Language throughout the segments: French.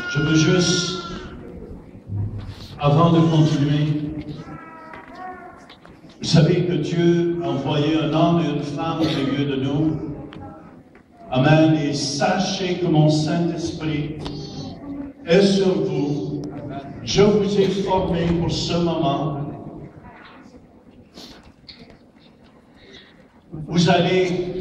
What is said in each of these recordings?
Je veux juste, avant de continuer, vous savez que Dieu a envoyé un homme et une femme au milieu de nous. Amen. Et sachez que mon Saint-Esprit est sur vous. Je vous ai formé pour ce moment. Vous allez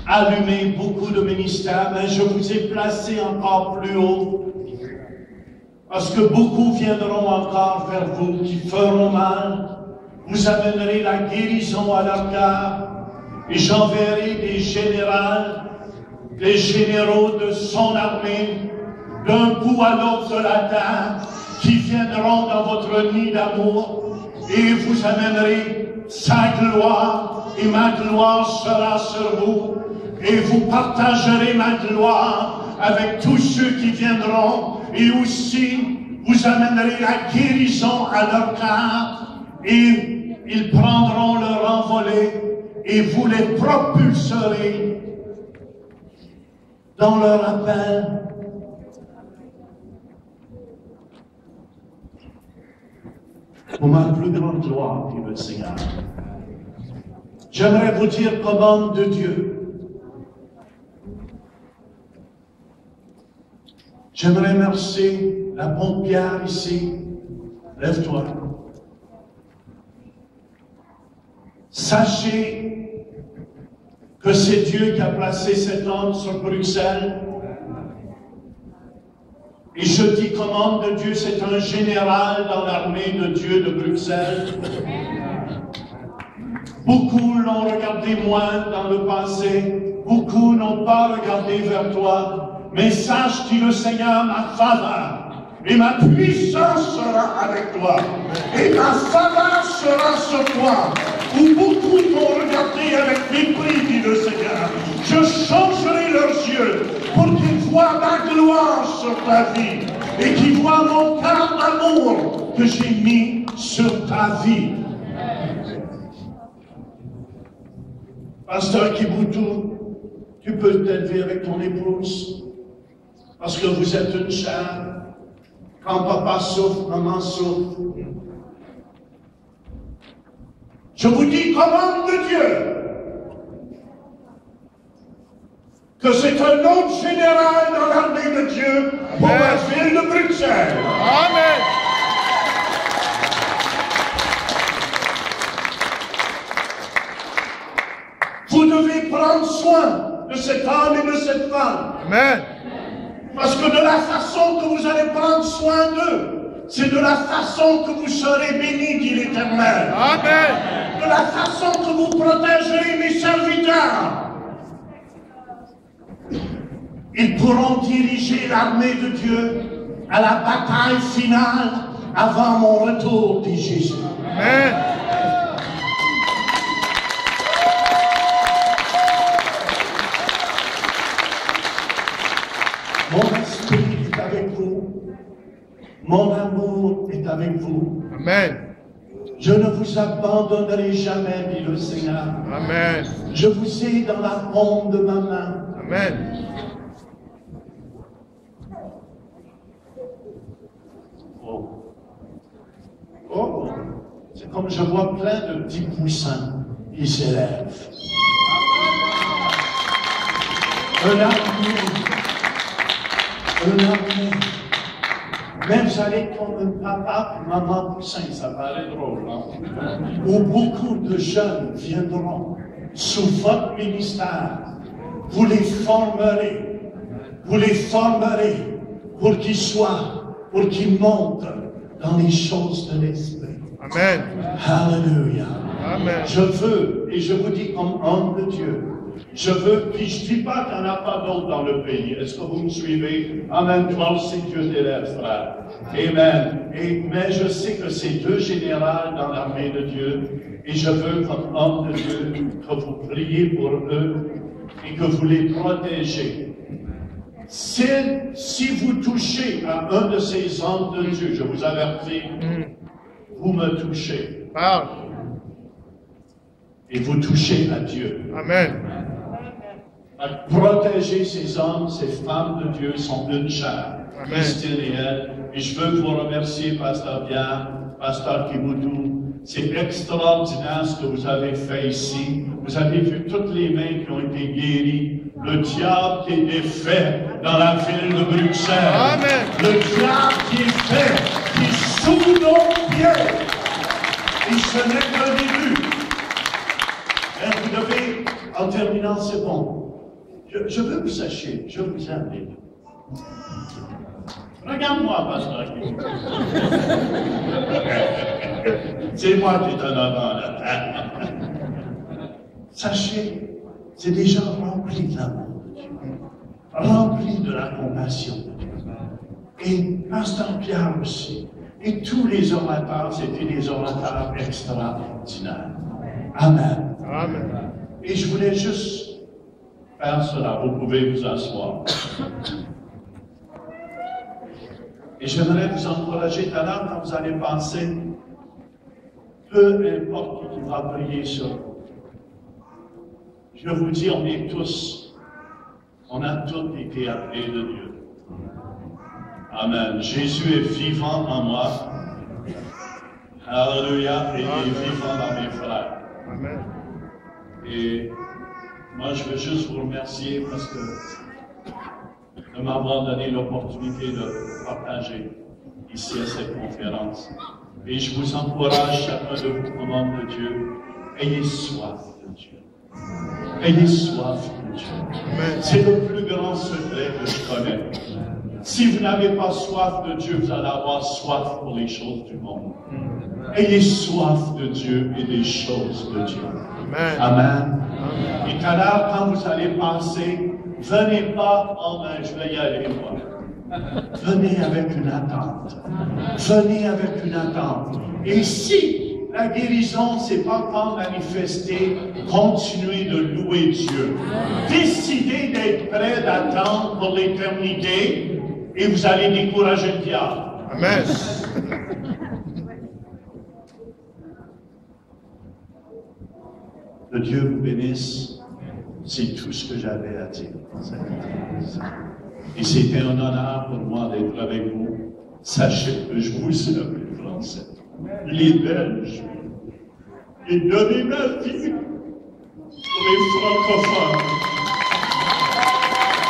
allumer beaucoup de ministères, mais je vous ai placé encore plus haut. Parce que beaucoup viendront encore vers vous qui feront mal. Vous amènerez la guérison à leur cœur. Et j'enverrai des généraux de son armée, d'un bout à l'autre de la terre, qui viendront dans votre nid d'amour. Et vous amènerez sa gloire, et ma gloire sera sur vous. Et vous partagerez ma gloire avec tous ceux qui viendront. Et aussi, vous amènerez la guérison à leur cœur. Et ils prendront leur envolée. Et vous les propulserez dans leur appel. Pour ma plus grande gloire, dit le Seigneur. J'aimerais vous dire comme homme de Dieu. J'aimerais remercier la pompière ici. Lève-toi. Sachez que c'est Dieu qui a placé cet homme sur Bruxelles. Et je dis comme homme de Dieu, c'est un général dans l'armée de Dieu de Bruxelles. Beaucoup l'ont regardé moins dans le passé. Beaucoup n'ont pas regardé vers toi. Mais sache, dit le Seigneur, ma faveur et ma puissance sera avec toi. Et ma faveur sera sur toi. Où beaucoup t'ont regardé avec mépris, dit le Seigneur. Je changerai leurs yeux pour qu'ils voient ma gloire sur ta vie et qu'ils voient mon cœur d'amour que j'ai mis sur ta vie. Pasteur Kiboutou, tu peux t'élever avec ton épouse parce que vous êtes une chair. Quand papa souffre, maman souffre. Je vous dis comme homme de Dieu que c'est un autre général dans l'armée de Dieu pour la ville de Bruxelles. Amen. Vous devez prendre soin de cet homme et de cette femme. Amen. Parce que de la façon que vous allez prendre soin d'eux, c'est de la façon que vous serez bénis, dit l'Éternel. Amen. De la façon que vous protégerez mes serviteurs. Ils pourront diriger l'armée de Dieu à la bataille finale avant mon retour, dit Jésus. Amen. Mon esprit est avec vous. Mon amour est avec vous. Amen. Je ne vous abandonnerai jamais, dit le Seigneur. Amen. Je vous ai dans la paume de ma main. Amen. Oh. Oh. C'est comme je vois plein de petits poussins qui s'élèvent. Un armée. Mais vous allez comme un papa et maman poussin, ça paraît drôle, hein? Où beaucoup de jeunes viendront sous votre ministère. Vous les formerez pour qu'ils soient, pour qu'ils montent dans les choses de l'esprit. Amen. Alléluia. Amen. Je veux, et je vous dis comme homme de Dieu, je veux, puis je ne dis pas qu'il n'y en a pas d'autres dans le pays. Est-ce que vous me suivez? Amen. Toi aussi, Dieu t'élève, frère. Amen. Mais je sais que c'est deux générales dans l'armée de Dieu. Et je veux, comme homme de Dieu, que vous priez pour eux et que vous les protégez. Si vous touchez à un de ces hommes de Dieu, je vous avertis, vous me touchez. Parle. Et vous touchez à Dieu. Amen. Protéger ces hommes, ces femmes de Dieu sont une chair, Christine et elle. Et je veux vous remercier, Pasteur Pierre, Pasteur Kiboutou. C'est extraordinaire ce que vous avez fait ici. Vous avez vu toutes les mains qui ont été guéries. Le diable qui est défait dans la ville de Bruxelles. Amen. Le diable qui est fait, qui est sous nos pieds. Et ce n'est qu'un début. Et vous devez, en terminant, c'est bon. Je veux que vous sachiez, je vous aime, les deux. Regarde-moi, Pasteur. C'est moi qui est en avant, là. Sachez, c'est des gens remplis de l'amour de Dieu, remplis de la compassion de Dieu. Et Pasteur Pierre aussi. Et tous les orateurs, c'était des orateurs extraordinaires. Amen. Amen. Et je voulais juste faire cela. Vous pouvez vous asseoir. Et j'aimerais vous encourager tout à l'heure quand vous allez penser, peu importe qui va prier sur vous. Je vous dis, on est tous, on a tous été appelés de Dieu. Amen. Jésus est vivant en moi. Alléluia. Et il est vivant dans mes frères. Amen. Et moi, je veux juste vous remercier parce que de m'avoir donné l'opportunité de partager ici à cette conférence. Et je vous encourage, chacun de vous, comme homme de Dieu, ayez soif de Dieu. Ayez soif de Dieu. C'est le plus grand secret que je connais. Si vous n'avez pas soif de Dieu, vous allez avoir soif pour les choses du monde. Ayez soif de Dieu et des choses de Dieu. Amen. Et tout à l'heure, quand vous allez penser, venez pas, oh ben je vais y aller moi. Venez avec une attente. Venez avec une attente. Et si la guérison ne s'est pas encore manifestée, continuez de louer Dieu. Décidez d'être prêt d'attendre pour l'éternité et vous allez décourager le diable. Amen. Que Dieu vous bénisse. C'est tout ce que j'avais à dire. Et c'était un honneur pour moi d'être avec vous. Sachez que je vous aime, les Français, les Belges. J'ai donné ma vie pour les francophones.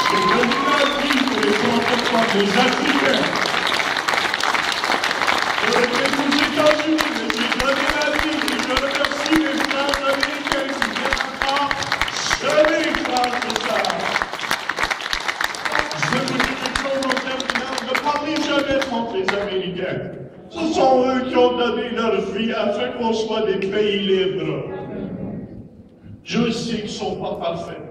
J'ai donné ma vie pour les francophones, les Africains. Je vais aux États-Unis, mais j'ai donné ma vie. Et je remercie les frères américains qui viennent encore. Jamais, frères et sœurs. Je vous dis quelque chose en terminant. Ne parlez jamais contre les Américains. Ce sont eux qui ont donné leur vie afin qu'on soit des pays libres. Je sais qu'ils ne sont pas parfaits.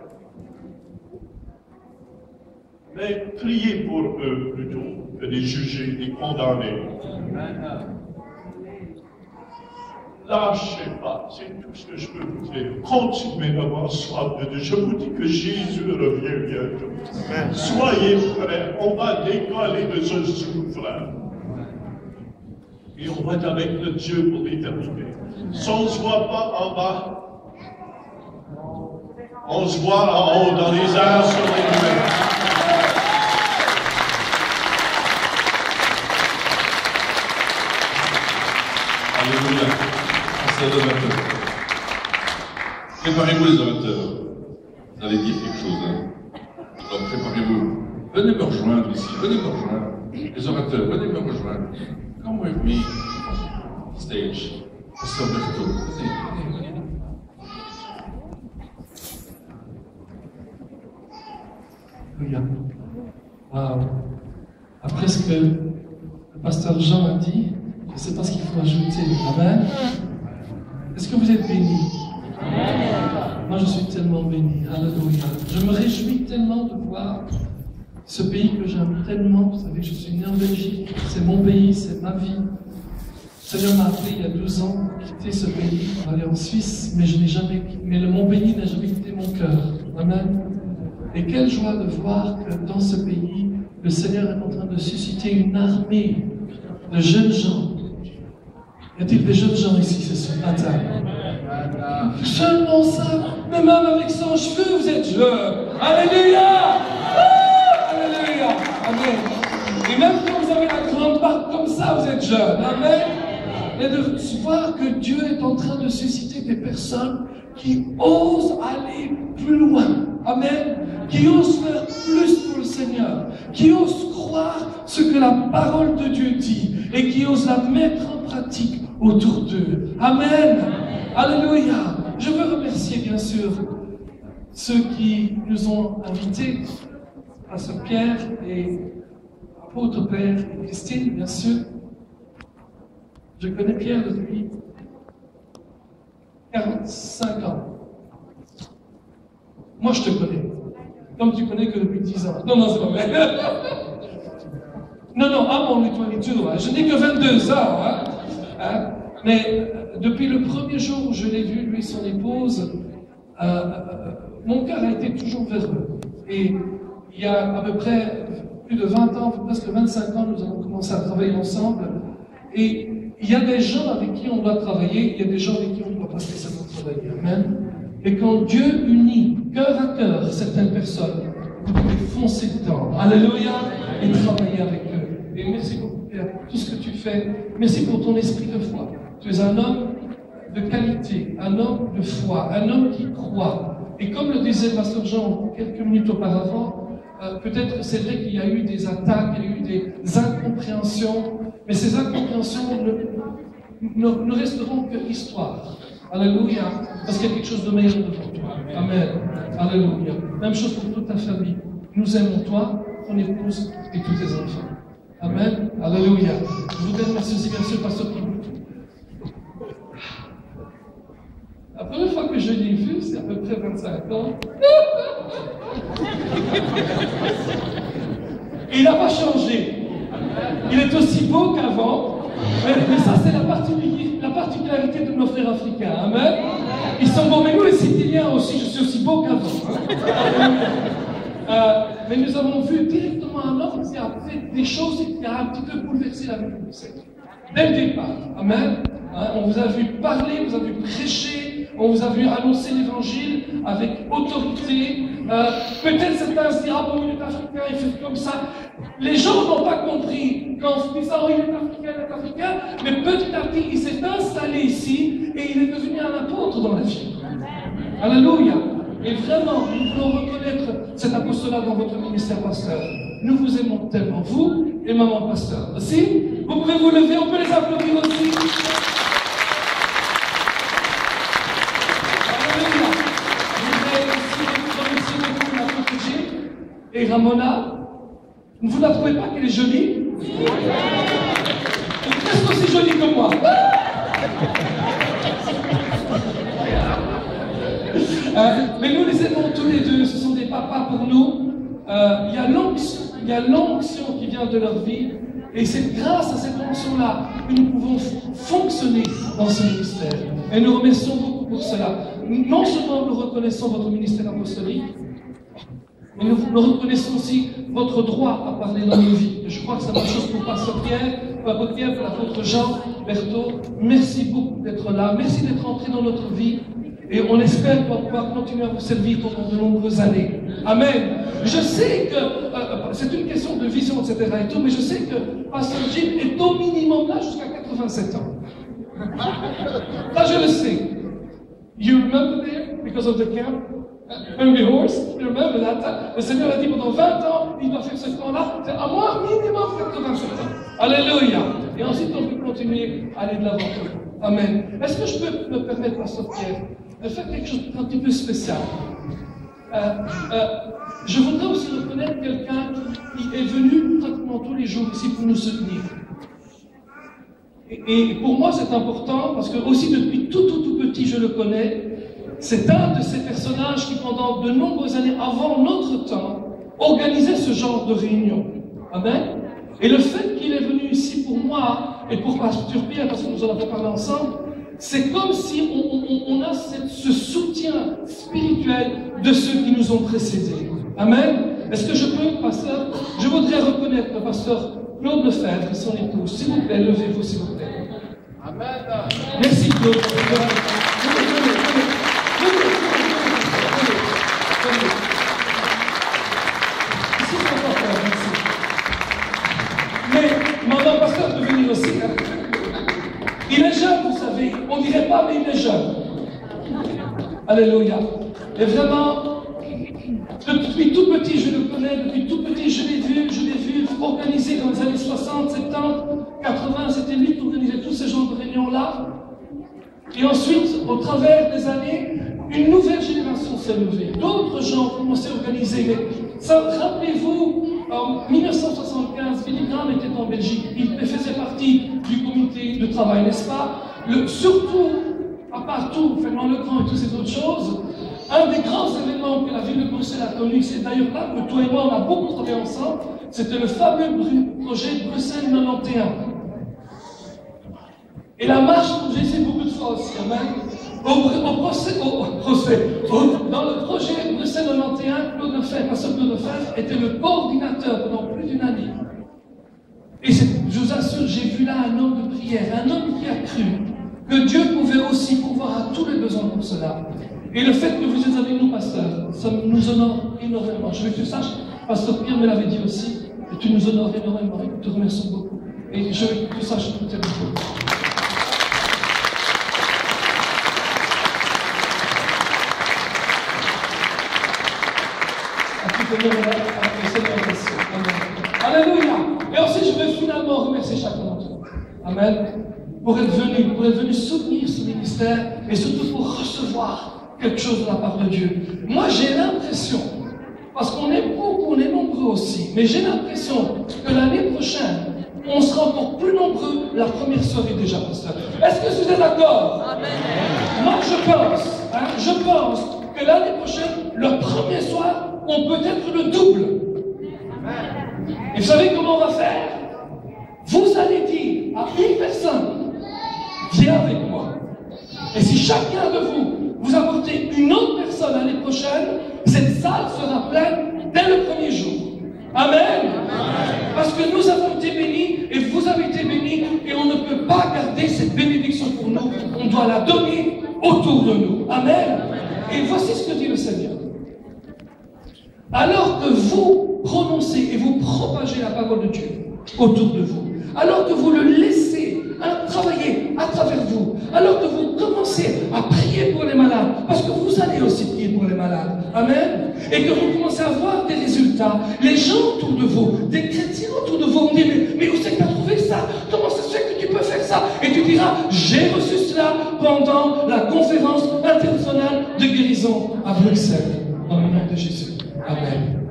Mais priez pour eux plutôt que de les juger, de les condamner. Lâchez pas, c'est tout ce que je peux vous dire. Continuez d'avoir soif de Dieu. Je vous dis que Jésus revient bientôt. Amen. Soyez prêts, on va décoller de ce souffle. Et on va être avec le Dieu pour l'éternité. Si on ne se voit pas en bas, on se voit en haut, dans les airs, sur les nuées. Alléluia. C'est les amateurs. Préparez-vous les amateurs. Vous allez dire quelque chose. Hein? Alors préparez-vous. Venez me rejoindre ici. Venez me rejoindre. Les amateurs, venez me rejoindre. Come with me. Stage. Pasteur Berthaud. Venez. Alléluia. Wow. Après ce que le pasteur Jean a dit, je ne sais pas ce qu'il faut ajouter. Amen. Est-ce que vous êtes bénis? Moi, je suis tellement béni. Alléluia. Je me réjouis tellement de voir ce pays que j'aime tellement. Vous savez, je suis né en Belgique. C'est mon pays, c'est ma vie. Le Seigneur m'a appelé il y a 12 ans pour quitter ce pays, pour aller en Suisse, mais mon pays n'a jamais quitté mon cœur. Amen. Et quelle joie de voir que dans ce pays, le Seigneur est en train de susciter une armée de jeunes gens. Y a-t-il des jeunes gens ici ce matin? Seulement ça, mais même avec 100 cheveux, vous êtes jeunes. Alléluia! Alléluia! Amen. Et même quand vous avez la grande barbe comme ça, vous êtes jeune. Amen. Et de voir que Dieu est en train de susciter des personnes qui osent aller plus loin. Amen. Qui osent faire plus pour le Seigneur. Qui osent croire ce que la parole de Dieu dit. Et qui osent la mettre en pratique autour d'eux. Amen. Alléluia. Je veux remercier bien sûr ceux qui nous ont invités, Pasteur Pierre et Apôtre Père et Christine, bien sûr. Je connais Pierre depuis 45 ans. Moi, je te connais. Comme tu connais que depuis 10 ans. Non, c'est pas vrai. Non, I'm only 22. Hein. Je n'ai que 22 ans. Hein. Mais depuis le premier jour où je l'ai vu, lui et son épouse, mon cœur a été toujours vers eux. Et il y a à peu près plus de 20 ans, presque 25 ans, nous avons commencé à travailler ensemble. Et il y a des gens avec qui on doit travailler, il y a des gens avec qui on ne doit pas spécialement travailler. Amen. Et quand Dieu unit cœur à cœur certaines personnes, vous pouvez foncer dedans. Alléluia. Et travailler avec eux. Et merci beaucoup, Pierre, pour tout ce que tu fais. Merci pour ton esprit de foi. Tu es un homme de qualité, un homme de foi, un homme qui croit. Et comme le disait Pasteur Jean quelques minutes auparavant, peut-être c'est vrai qu'il y a eu des attaques, il y a eu des incompréhensions, mais ces incompréhensions ne resteront que histoire. Alléluia. Parce qu'il y a quelque chose de meilleur devant toi. Amen. Alléluia. Même chose pour toute ta famille. Nous aimons toi, ton épouse et tous tes enfants. Amen. Alléluia. Je voudrais remercier aussi bien sûr Pasteur Kim. La première fois que je l'ai vu, c'est à peu près 25 ans. Et il n'a pas changé. Il est aussi beau qu'avant. Mais ça, c'est la particularité de nos frères africains. Amen. Ils sont beaux. Mais nous, les Siciliens aussi, je suis aussi beau qu'avant. Mais nous avons vu directement un homme qui a fait des choses qui a un petit peu bouleversé la vie de l'Église. Dès le départ. Amen. On vous a vu parler, on vous a vu prêcher, on vous a vu annoncer l'évangile avec autorité. Peut-être certains se diront, bon, il est africain, il fait comme ça. Les gens n'ont pas compris qu'en se disant, oh, il est africain, mais petit à petit, il s'est installé ici et il est devenu un apôtre dans la vie. Alléluia. Et vraiment, nous voulons reconnaître cet apostolat dans votre ministère, pasteur. Nous vous aimons tellement, vous et maman pasteur aussi. Vous pouvez vous lever, on peut les applaudir aussi. Alléluia. Je voudrais aussi remercier beaucoup l'apôtre Jim et Ramona. Vous ne la trouvez pas qu'elle est jolie? Elle est presque aussi jolie que moi. Mais nous les aimons tous les deux, ce sont des papas pour nous. Il y a l'onction qui vient de leur vie, et c'est grâce à cette onction-là que nous pouvons fonctionner dans ce ministère. Et nous remercions beaucoup pour cela. Non seulement nous reconnaissons votre ministère apostolique, mais nous reconnaissons aussi votre droit à parler dans nos vies. Et je crois que c'est la même chose pour Pasteur Pierre, pour l'apôtre Jean, Berthaud. Merci beaucoup d'être là. Merci d'être entré dans notre vie. Et on espère pouvoir continuer à vous servir pendant de nombreuses années. Amen. Je sais que c'est une question de vision, etc. et tout, mais je sais que Pasteur Jim est au minimum là jusqu'à 87 ans. Ça, je le sais. You remember there, because of the camp? Hungry horse, you remember that? Le Seigneur a dit pendant 20 ans, il doit faire ce camp-là, c'est à moi minimum 87 ans. Alléluia. Et ensuite, on peut continuer à aller de l'avant. Amen. Est-ce que je peux me permettre, Pasteur Pierre, de faire quelque chose d'un petit peu spécial? Je voudrais aussi reconnaître quelqu'un qui est venu pratiquement tous les jours ici pour nous soutenir. Et pour moi, c'est important parce que aussi depuis tout petit, je le connais. C'est un de ces personnages qui, pendant de nombreuses années avant notre temps, organisait ce genre de réunion. Amen. Et le fait qu'il est venu ici pour moi et pour Pasteur Pierre, parce que nous en avons parlé ensemble, c'est comme si on a ce soutien spirituel de ceux qui nous ont précédés. Amen. Est-ce que je peux, pasteur? Je voudrais reconnaître le pasteur Claude Lefebvre et son épouse. S'il vous plaît, levez-vous, s'il vous plaît. Amen. Merci, Claude. mais il est jeune. Alléluia. Et vraiment, depuis tout petit, je le connais, depuis tout petit, je l'ai vu organiser dans les années 60, 70, 80, c'était lui qui organisait tous ces genres de réunions-là. Et ensuite, au travers des années, une nouvelle génération s'est levée. D'autres gens ont commencé à organiser. Mais rappelez-vous, en 1975, Billy Graham était en Belgique. Il faisait partie du comité de travail, n'est-ce pas? Surtout, à part tout, Fernand Legrand et toutes ces autres choses, un des grands événements que la ville de Bruxelles a connu, c'est d'ailleurs là que toi et moi, on a beaucoup travaillé ensemble, c'était le fameux projet Bruxelles 91. Et la marche pour Jésus beaucoup de fois aussi, amen. Dans le projet Bruxelles 91, Claude Lefebvre, pasteur Claude Lefebvre, était le coordinateur pendant plus d'une année. Et je vous assure, j'ai vu là un homme de prière, un homme qui a cru que Dieu pouvait aussi pourvoir à tous les besoins pour cela. Et le fait que vous êtes avec nous, pasteur, ça nous honore énormément. Je veux que tu saches, pasteur Pierre me l'avait dit aussi, et tu nous honores énormément, et nous te remercions beaucoup. Et je veux que tu saches tout est beaucoup. Alléluia. Et ensuite, je veux finalement remercier chacun d'entre vous. Amen. Pour être venu soutenir ce ministère et surtout pour recevoir quelque chose de la part de Dieu. Moi, j'ai l'impression, parce qu'on est beaucoup, on est nombreux aussi, mais j'ai l'impression que l'année prochaine, on sera encore plus nombreux la première soirée déjà, pasteur. Est-ce que vous êtes d'accord? Amen. Moi, je pense que l'année prochaine, le premier soir, on peut être le double. Et vous savez comment on va faire? Vous allez dire à une personne, viens avec moi. Et si chacun de vous apportez une autre personne l'année prochaine, cette salle sera pleine dès le premier jour. Amen. Parce que nous avons été bénis et vous avez été bénis et on ne peut pas garder cette bénédiction pour nous. On doit la donner autour de nous. Amen. Et voici ce que dit le Seigneur. Alors que vous prononcez et vous propagez la parole de Dieu autour de vous, alors que vous le laissez travailler à travers vous, alors que vous commencez à prier pour les malades, parce que vous allez aussi prier pour les malades, amen, et que vous commencez à voir des résultats, les gens autour de vous, des chrétiens autour de vous vont dire, mais où c'est que tu as trouvé ça? Comment ça se fait que tu peux faire ça? Et tu diras, j'ai reçu cela pendant la conférence internationale de guérison à Bruxelles, dans le nom de Jésus. Amen.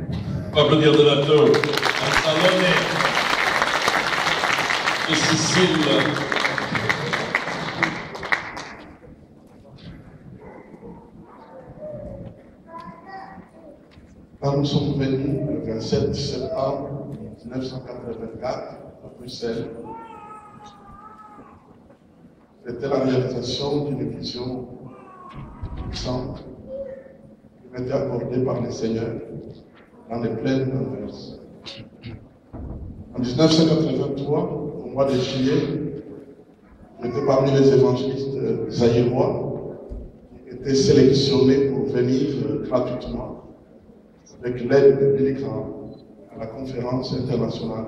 On va applaudir de la tour à Salomé et Cécile. Quand nous sommes venus le 27 septembre 1984 à Bruxelles, c'était la réalisation d'une vision puissante qui m'était accordée par le Seigneur dans les plaines d'Anvers. En 1983, au mois de juillet, j'étais parmi les évangélistes zaïrois qui étaient sélectionnés pour venir gratuitement avec l'aide de Billy Graham à la conférence internationale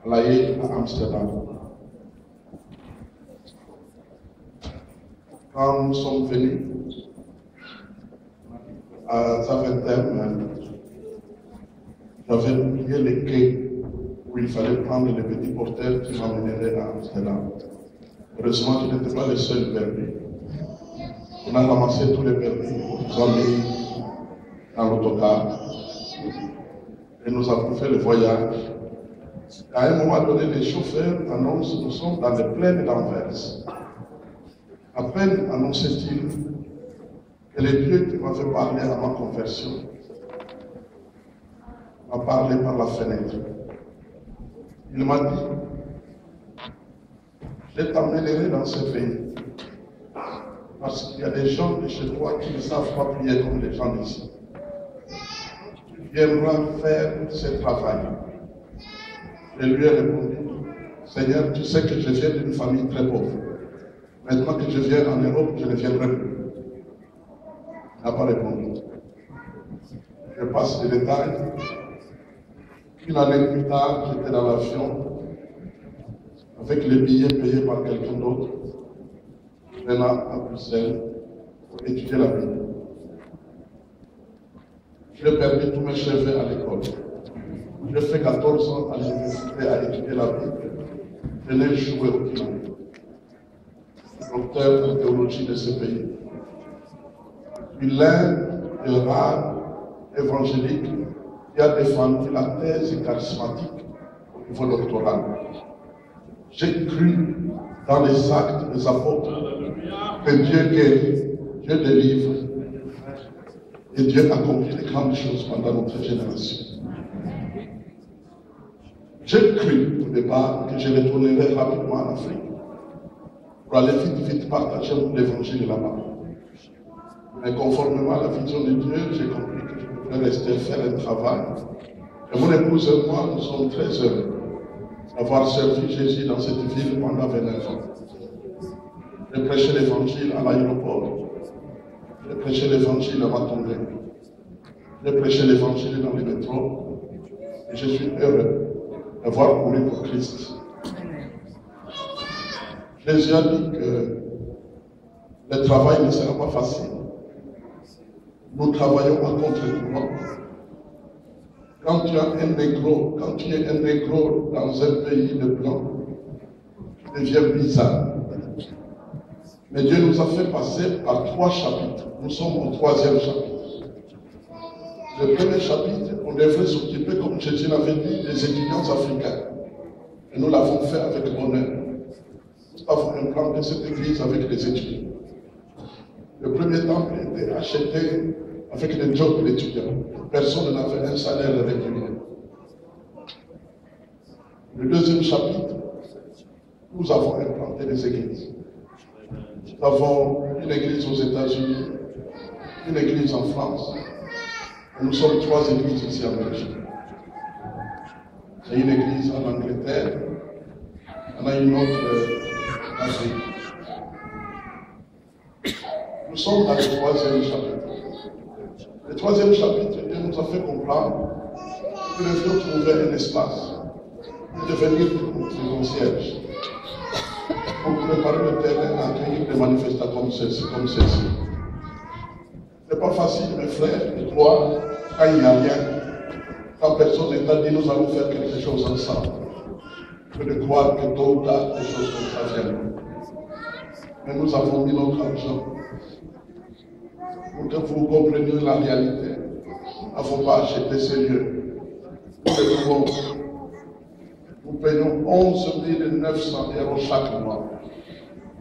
à La Haye à Amsterdam. Quand nous sommes venus à Zaventem, j'avais oublié les quais où il fallait prendre les petits porteurs qui m'amèneraient à Amsterdam. Heureusement, je n'étais pas le seul perdu. On a ramassé tous les perdus, on nous a mis dans l'autocar et nous avons fait le voyage. À un moment donné, les chauffeurs annoncent que nous sommes dans les plaines d'Anvers. À peine annonçait-il que le Dieu qui m'avait parlé à ma conversion m'a parlé par la fenêtre. Il m'a dit, je t'emmènerai dans ce pays. Parce qu'il y a des gens de chez toi qui ne savent pas prier comme les gens d'ici. Tu viendras faire ce travail. Je lui ai répondu, Seigneur, tu sais que je viens d'une famille très pauvre. Maintenant que je viens en Europe, je ne viendrai plus. Il n'a pas répondu. Je passe les détails. Une année plus tard, j'étais dans l'avion avec les billets payés par quelqu'un d'autre. venant à Bruxelles pour étudier la Bible. J'ai perdu tous mes cheveux à l'école. J'ai fait 14 ans à l'université à étudier la Bible. Je n'ai joué aucune année. Docteur en théologie de ce pays. Puis l'un des rares évangéliques qui a défendu la thèse charismatique au niveau doctoral. J'ai cru dans les actes des apôtres que Dieu guérit, Dieu délivre et Dieu accomplit de grandes choses pendant notre génération. J'ai cru au départ que je retournerais rapidement en Afrique pour aller vite partager l'évangile là-bas. Mais conformément à la vision de Dieu, j'ai compris que je pouvais rester faire un travail. Et mon épouse et moi, nous sommes très heureux d'avoir servi Jésus dans cette ville pendant 29 ans. J'ai prêché l'évangile à l'aéroport. J'ai prêché l'évangile à Matongé. J'ai prêché l'évangile dans les métros. Et je suis heureux d'avoir couru pour Christ. Jésus a dit que le travail ne sera pas facile. Nous travaillons à contre-courant. Quand tu es un négro dans un pays de blanc, tu deviens bizarre. Mais Dieu nous a fait passer par 3 chapitres. Nous sommes au 3e chapitre. Le premier chapitre, on devrait s'occuper, comme Jésus l'avait dit, des étudiants africains. Et nous l'avons fait avec honneur. Nous avons implanté cette église avec les étudiants. Le premier temple était acheté avec les jobs d'étudiants. Personne n'avait un salaire régulier. Le deuxième chapitre, nous avons implanté des églises. Nous avons une église aux États-Unis, une église en France, et nous sommes 3 églises ici en Belgique. Il y a une église en Angleterre, on a une autre en Afrique. Nous sommes dans le 3e chapitre. Le 3e chapitre, Dieu nous a fait comprendre que nous devions trouver un espace pour devenir nos concierges, pour préparer le terrain à accueillir des manifestants comme ceci. Ce n'est pas facile, mes frères, de croire quand il n'y a rien, quand personne n'est pas dit nous allons faire quelque chose ensemble, que de croire que tôt ou tard des choses comme ça viennent. Mais nous avons mis notre argent pour que vous compreniez la réalité. Nous n'avons pas acheté ces lieux. Nous payons 11 900 € chaque mois.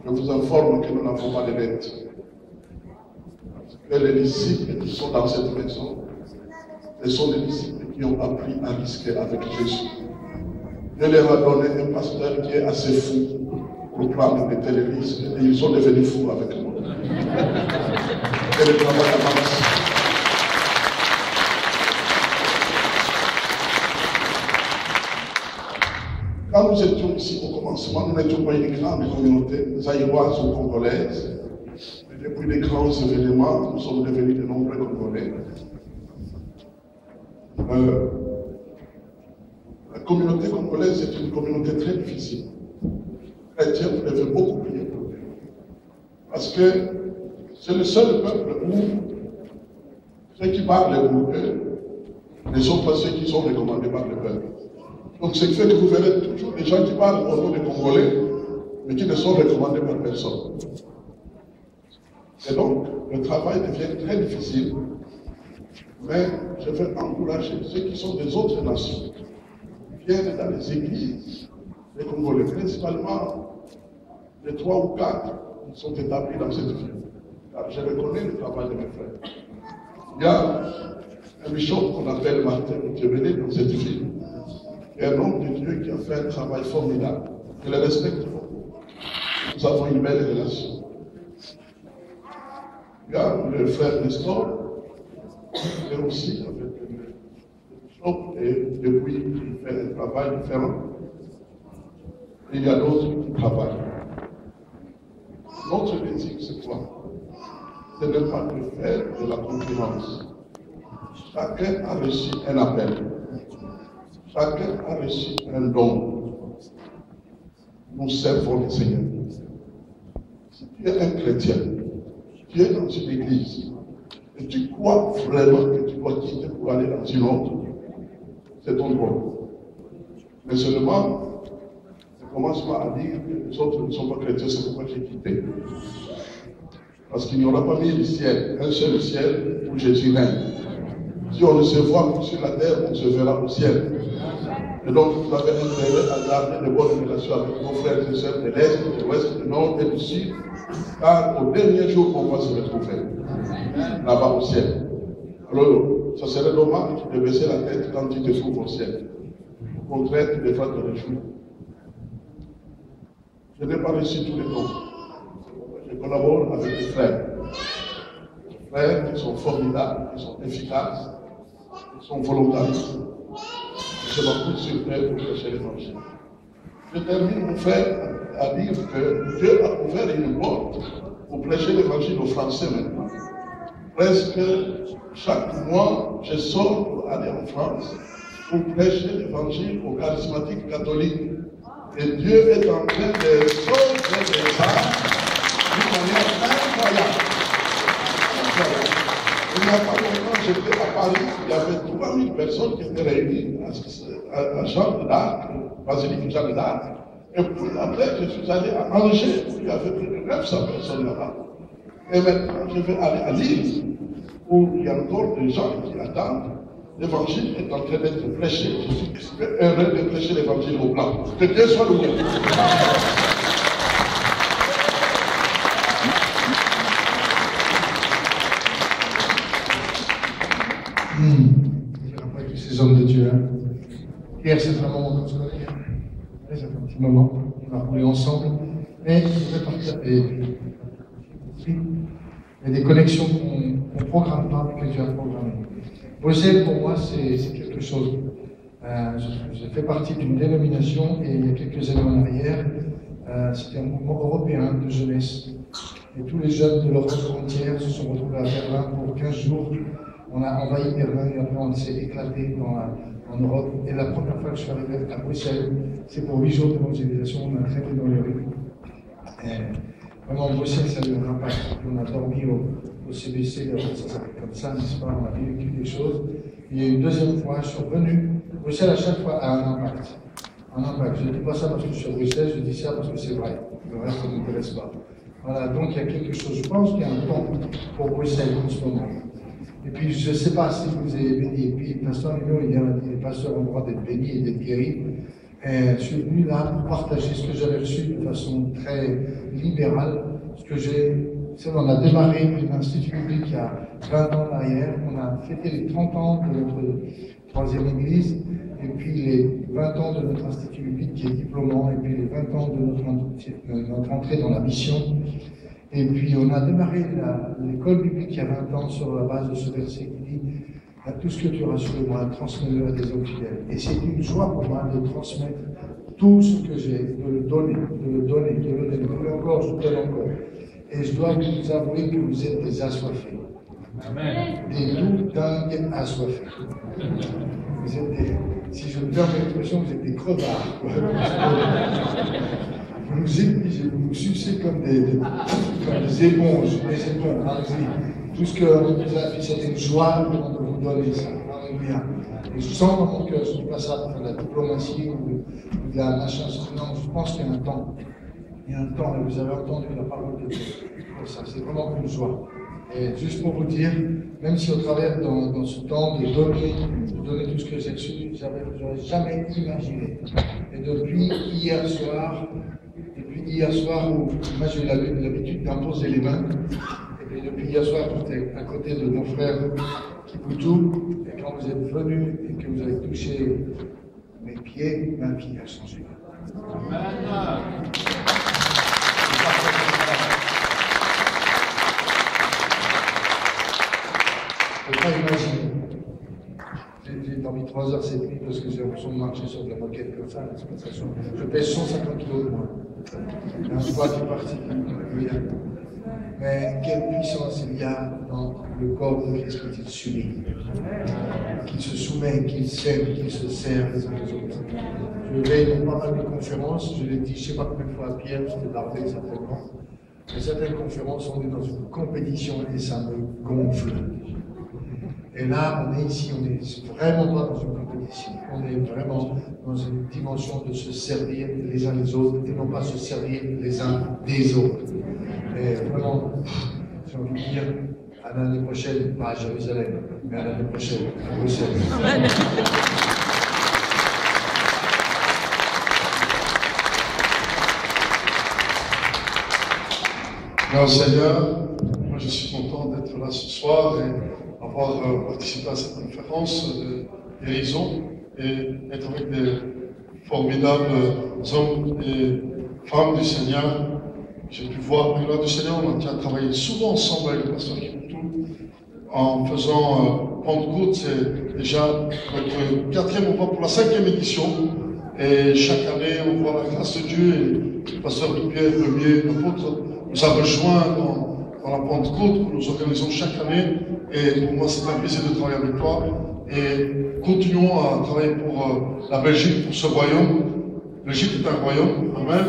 Je vous informe que nous n'avons pas de dette. Que les disciples qui sont dans cette maison, ce sont des disciples qui ont appris à risquer avec Jésus. Dieu leur a donné un pasteur qui est assez fou pour prendre de tels risques et ils sont devenus fous avec nous. Et le travail avance. Quand nous étions ici au commencement, nous n'étions pas une grande communauté zaïroise ou congolaise. Mais depuis les grands événements, nous sommes devenus de nombreux Congolais. La communauté congolaise est une communauté très difficile. Les chrétiens, vous devez beaucoup prier pour eux. Parce que c'est le seul peuple où ceux qui parlent pour eux ne sont pas ceux qui sont recommandés par le peuple. Donc ce qui fait que vous verrez toujours des gens qui parlent au nom des Congolais, mais qui ne sont recommandés par personne. Et donc, le travail devient très difficile. Mais je veux encourager ceux qui sont des autres nations, qui viennent dans les églises, les Congolais, principalement les 3 ou 4 qui sont établis dans cette ville. Car je reconnais le travail de mes frères. Il y a un bishop qu'on appelle Martin Moutiébélé dans cette ville, qui est un homme de Dieu qui a fait un travail formidable. Je le respecte beaucoup. Nous avons une belle relation. Il y a le frère Nestor, qui est aussi avec le bishop, et depuis il fait un travail différent. Et il y a d'autres qui travaillent. Notre désir, c'est quoi? Ce n'est pas de faire de la concurrence. Chacun a reçu un appel. Chacun a reçu un don. Nous servons le Seigneur. Si tu es un chrétien, tu es dans une église, et tu crois vraiment que tu dois quitter pour aller dans une autre, c'est ton droit. Mais seulement, je commence pas à dire que les autres ne sont pas chrétiens, c'est pourquoi j'ai quitté. Parce qu'il n'y aura pas mis le ciel, un seul ciel où Jésus règne. Si on ne se voit que sur la terre, on se verra au ciel. Et donc, vous avez intérêt à garder de bonnes relations avec vos frères et sœurs de l'Est, de l'Ouest, du Nord et du Sud, car au dernier jour, on va se retrouver là-bas au ciel. Alors, ça serait dommage de baisser la tête quand tu te trouves au ciel. Au contraire, tu devras te réjouir. Je n'ai pas reçu tous les dons. Je collabore avec des frères. Des frères qui sont formidables, qui sont efficaces, qui sont volontaristes. Je m'appuie sur eux pour prêcher l'évangile. Je termine, mon frère, à dire que Dieu a ouvert une porte pour prêcher l'évangile aux Français maintenant. Presque chaque mois, je sors pour aller en France pour prêcher l'évangile aux charismatiques catholiques. Et Dieu est en train de sauver les âmes d'une manière incroyable. Il n'y a pas longtemps, j'étais à Paris, il y avait 3000 personnes qui étaient réunies à Jeanne d'Arc, basilique Jeanne d'Arc. Et puis après, je suis allé à Angers, où il y avait plus de 900 personnes là-bas. Et maintenant, je vais aller à Lille, où il y a encore des gens qui attendent. L'évangile est en train d'être prêché. Je suis heureux de prêcher l'évangile aux Blancs. Que Dieu soit loué. Après tous ces hommes de Dieu. Hein. Hier, c'est un moment qu'on se connaît. Ça fait un petit moment. On a roulé ensemble. Mais je vais partager. Il y a des connexions qu'on ne programme pas, mais que Dieu a programmées. Bruxelles, pour moi, c'est quelque chose. Je fais partie d'une dénomination et il y a quelques années en arrière, c'était un mouvement européen de jeunesse. Et tous les jeunes de l'Europe entière se sont retrouvés à Berlin pour 15 jours. On a envahi Berlin et après on s'est éclaté en Europe. Et la première fois que je suis arrivé à Bruxelles, c'est pour 8 jours d'évangélisation, on a traité dans les rues. Vraiment, Bruxelles, ça a eu un impact. On a dormi au CBC, ça s'appelle comme ça, n'est-ce pas? On a vécu des choses. Il y a une deuxième fois, je suis revenu. Bruxelles, à chaque fois, a un impact. Un impact. Je ne dis pas ça parce que je suis à Bruxelles, je dis ça parce que c'est vrai. Le reste, ça ne m'intéresse pas. Voilà, donc il y a quelque chose. Je pense qu'il y a un temps pour Bruxelles en ce moment. Et puis, je ne sais pas si vous avez béni. Et puis, le pasteur Mignon, il a dit les pasteurs ont le droit d'être bénis et d'être guéris. Et je suis venu là pour partager ce que j'avais reçu de façon très libérale. Ce que on a démarré une institut public il y a 20 ans en arrière. On a fêté les 30 ans de notre troisième église, et puis les 20 ans de notre institut public qui est diplômant, et puis les 20 ans de notre entrée dans la mission. Et puis on a démarré l'école biblique il y a 20 ans sur la base de ce verset qui dit « Tout ce que tu auras reçu de moi, transmets-le à des hommes fidèles ». Et c'est une joie pour moi de transmettre tout ce que j'ai, de le donner, encore, je donne encore. Et je dois vous avouer que vous êtes des assoiffés. Amen. Des loups dingues assoiffés. Vous êtes des, si je me permets l'expression, vous êtes des crevards. Vous nous éblouissez, vous nous sucez comme des éponges, Tout ce que vous avez fait, c'est une joie de vous donner ça. Alléluia. Et je sens dans mon cœur, je ne dis pas ça pour la diplomatie ou de la machin, non, je pense qu'il y a un temps. Il y a un temps, et vous avez entendu la parole de Dieu. Ça, c'est vraiment une joie. Et juste pour vous dire, même si au travers dans ce temps de donner tout ce que j'ai reçu, je n'aurais jamais imaginé. Et depuis hier soir, où moi j'ai eu l'habitude d'imposer les mains, et puis depuis hier soir, j'étais à côté de mon frère Kipoutou, et quand vous êtes venu et que vous avez touché mes pieds, ma vie a changé. Amen. Je ne peux pas imaginer. J'ai dormi 3 heures cette nuit parce que j'ai l'impression de marcher sur de la moquette comme ça. Je pèse 150 kilos de moins. Un poids qui est parti. Mais quelle puissance il y a dans le corps de Christ qu'il s'unit, qu'il se soumet, qu'il s'aime, qu'il se sert les uns les autres. Je vais dans pas mal de conférences, je l'ai dit, je ne sais pas combien de fois à Pierre, j'étais bardé certainement. À certaines conférences, on est dans une compétition et ça me gonfle. Et là, on est ici, on n'est vraiment pas dans une compétition. On est vraiment dans une dimension de se servir les uns les autres et non pas se servir les uns des autres. Et vraiment, j'ai envie de dire, à l'année prochaine, pas à Jérusalem, mais à l'année prochaine, à Bruxelles. Merci Seigneur, moi je suis content d'être là ce soir et avoir participé à cette conférence de guérison et être avec des formidables hommes et femmes du Seigneur. J'ai pu voir avec l'œuvre du Seigneur, on a déjà travaillé souvent ensemble avec le pasteur Kiboutou en faisant Pentecôte, c'est déjà notre 4e, on va pour la 5e édition. Et chaque année, on voit la grâce de Dieu et le pasteur Pierre Premier, l'apôtre, nous a rejoints dans la Pentecôte que nous organisons chaque année. Et pour moi, c'est un plaisir de travailler avec toi. Et continuons à travailler pour la Belgique, pour ce royaume. La Belgique est un royaume. Amen.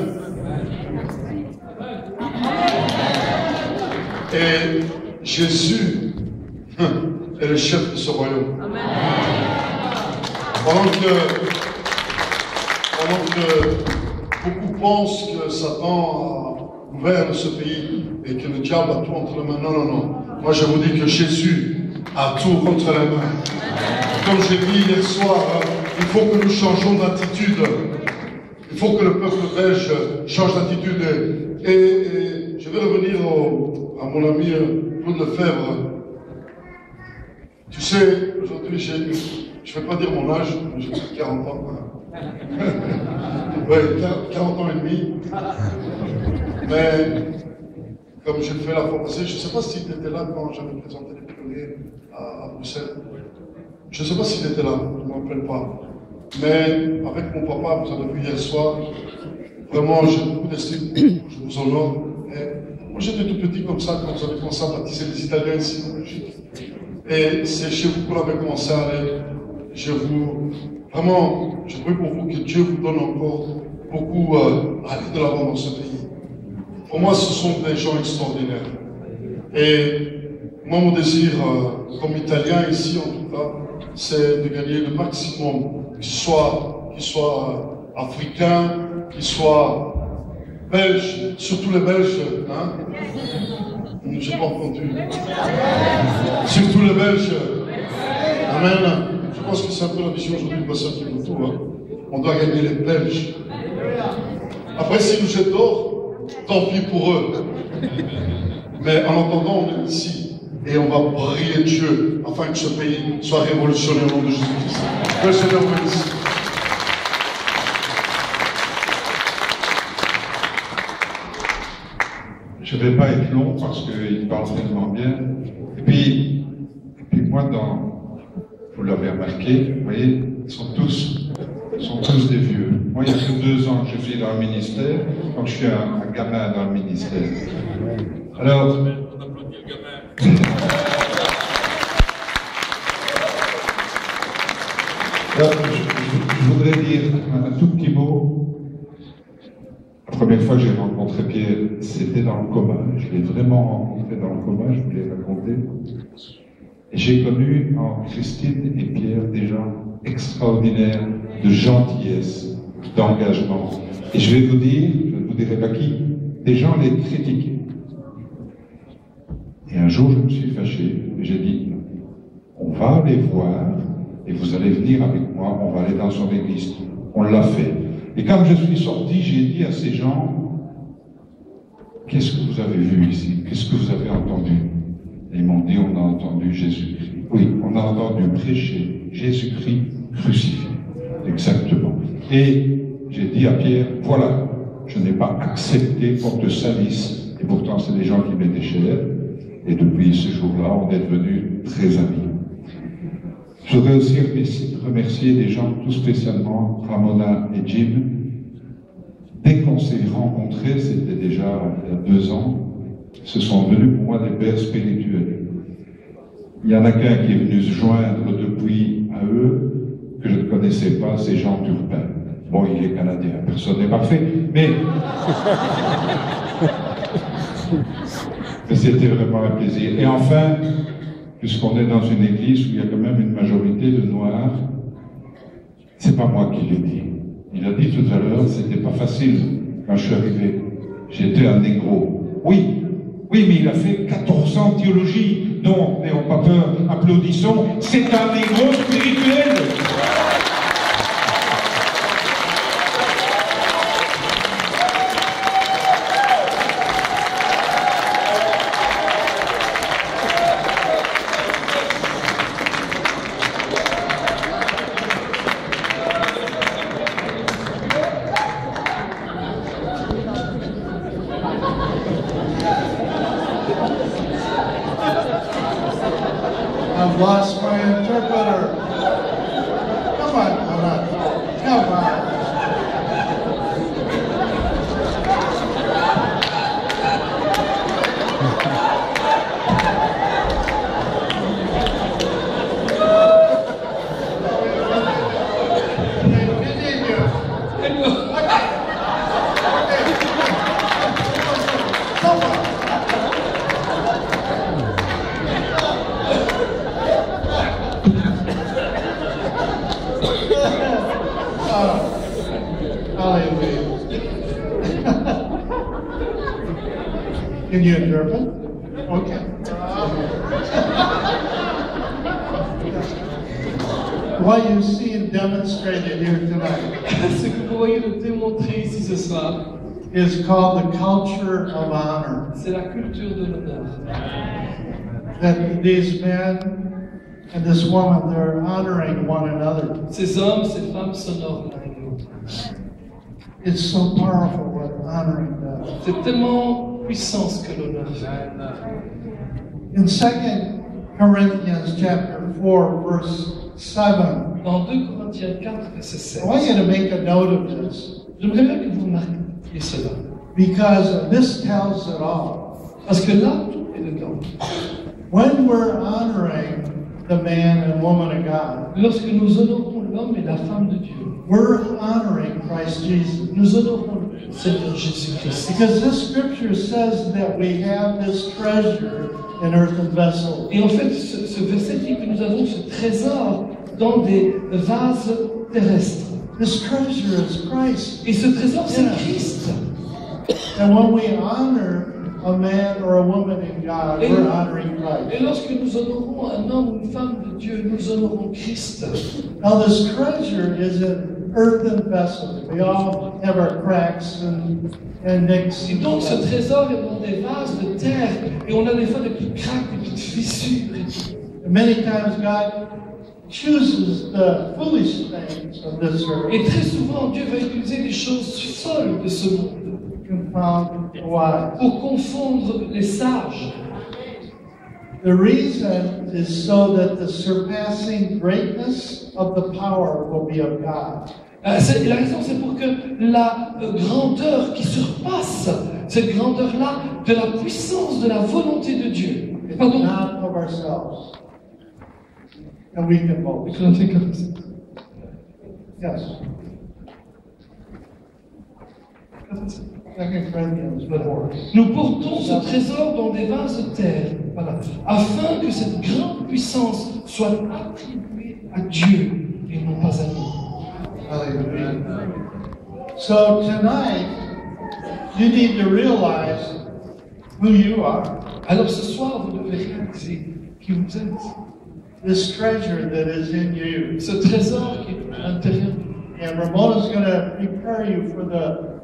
Et Jésus est le chef de ce royaume. Amen. Pendant que beaucoup pensent que Satan a ouvert ce pays et que le diable a tout entre les mains. Non, non, non. Moi, je vous dis que Jésus a tout entre les mains. Comme j'ai dit hier soir, il faut que nous changeons d'attitude. Il faut que le peuple belge change d'attitude. Et je vais revenir à mon ami Claude Lefebvre. Tu sais, aujourd'hui, je ne vais pas dire mon âge, mais j'ai 40 ans. Oui, 40 ans et demi. Mais, comme j'ai fait la fois passée, je ne sais pas si tu étais là quand j'avais présenté les pionniers à Bruxelles. Je ne sais pas s'il était là, je ne me rappelle pas. Mais, avec mon papa, vous avez vu hier soir, vraiment, j'ai beaucoup d'estime, je vous honore. Et moi, j'étais tout petit comme ça quand vous avez commencé à baptiser les Italiens ici en Belgique. Et c'est chez vous qu'on avait commencé à aller. Vraiment, je prie pour vous que Dieu vous donne encore beaucoup à aller de l'avant dans ce pays. Pour moi, ce sont des gens extraordinaires. Et moi, mon désir, comme Italien ici en tout cas, c'est de gagner le maximum, qu'il soit africain, qu'il soit belge, surtout les Belges, hein? Je n'ai pas entendu. Surtout les Belges. Amen. Je pense que c'est un peu la vision aujourd'hui du pasteur Kiboutou. Hein. On doit gagner les Belges. Après, s'ils nous jettent d'or, tant pis pour eux. Mais en attendant, on est ici. Et on va prier Dieu afin que ce pays soit révolutionné au nom de Jésus-Christ. Que le Seigneur vous bénisse. Je ne vais pas être long parce qu'il parle tellement bien. Et puis moi, vous l'avez remarqué, vous voyez, ils sont tous des vieux. Moi, il y a que 2 ans que je suis dans le ministère, donc je suis un gamin dans le ministère. Alors, On applaudit le gamin. alors je voudrais dire un tout petit mot. La première fois que j'ai rencontré Pierre, c'était dans le coma. Je l'ai vraiment rencontré dans le coma, je vous l'ai raconté. Et j'ai connu en Christine et Pierre des gens extraordinaires, de gentillesse, d'engagement. Et je vais vous dire, je ne vous dirai pas qui, des gens les critiquaient. Et un jour, je me suis fâché, et j'ai dit, on va aller voir, et vous allez venir avec moi, on va aller dans son église. On l'a fait. Et quand je suis sorti, j'ai dit à ces gens, qu'est-ce que vous avez vu ici? Qu'est-ce que vous avez entendu? Et ils m'ont dit, on a entendu Jésus-Christ. Oui, on a entendu prêcher Jésus-Christ crucifié. Exactement. Et j'ai dit à Pierre, voilà, je n'ai pas accepté qu'on te salisse. Et pourtant, c'est des gens qui m'étaient chers. Et depuis ce jour-là, on est devenus très amis. Je voudrais aussi remercier des gens, tout spécialement Ramona et Jim. Dès qu'on s'est rencontrés, c'était déjà il y a 2 ans, ce sont devenus pour moi des pères spirituels. Il y en a qu'un qui est venu se joindre depuis à eux, que je ne connaissais pas, c'est Jean Turpin. Bon, il est canadien, personne n'est parfait, mais Mais c'était vraiment un plaisir. Et enfin, puisqu'on est dans une église où il y a quand même une majorité de noirs, c'est pas moi qui l'ai dit. Il a dit tout à l'heure, c'était pas facile quand je suis arrivé. J'étais un négro. Oui, mais il a fait 14 ans de théologie. Non, n'ayons pas peur, applaudissons. C'est un négro spirituel. I've lost my interpreter. Come on, come on. Can you interpret? Okay. What you see demonstrated here tonight Ce que vous voyez nous démontrer ici ce soir, is called the culture of honor. c'est la culture de l'honneur. That these men and this woman, they're honoring one another. Ces hommes, ces femmes s'honorent l'un et l'autre. It's so powerful what honoring does. C'est tellement puissant ce que l'honneur fait. In 2 Corinthians chapter 4, verse 7, Dans 2 Corinthiens 4, verset 7, I want you to make a note of this, j'aimerais bien que vous marquiez cela. because this tells it all. Parce que là, tout est dedans. When we're honoring the man and woman of God, Lorsque nous honorons l'homme et la femme de Dieu, we're honoring Christ Jesus. nous honorons le Seigneur Jésus-Christ. Because this scripture says that we have this treasure in earthen vessels. Et en fait, ce verset dit que nous avons ce trésor dans des vases terrestres. This treasure is Christ. Et ce trésor, c'est Christ. And when we honor a man or a woman in God, we're honoring Et Christ. lorsque nous honorons un homme ou une femme de Dieu, nous honorons Christ. Now this treasure is in earthen vessels. We all have our cracks and nicks. Et donc ce trésor est dans des vases de terre. Et on a des fois des petites craques, des petites fissures. And many times God chooses the foolish things of this earth Et très souvent, Dieu va utiliser les choses folles de ce monde to confound the wise. pour confondre les sages. The reason is so that the surpassing greatness of the power will be of God. La raison, c'est pour que la grandeur qui surpasse cette grandeur-là de la puissance de la volonté de Dieu. It's Pardon. not of ourselves. And we can boast. Yes. 2 Corinthians 4. Nous portons ce trésor dans des vases de terre, voilà, afin que cette grande puissance soit attribuée à Dieu et non pas à nous. Hallelujah. So tonight, you need to realize who you are. Alors ce soir, vous devez réaliser qui vous êtes. This treasure that is in you. Ce trésor qui est à l'intérieur de vous. And Ramona's going to prepare you for the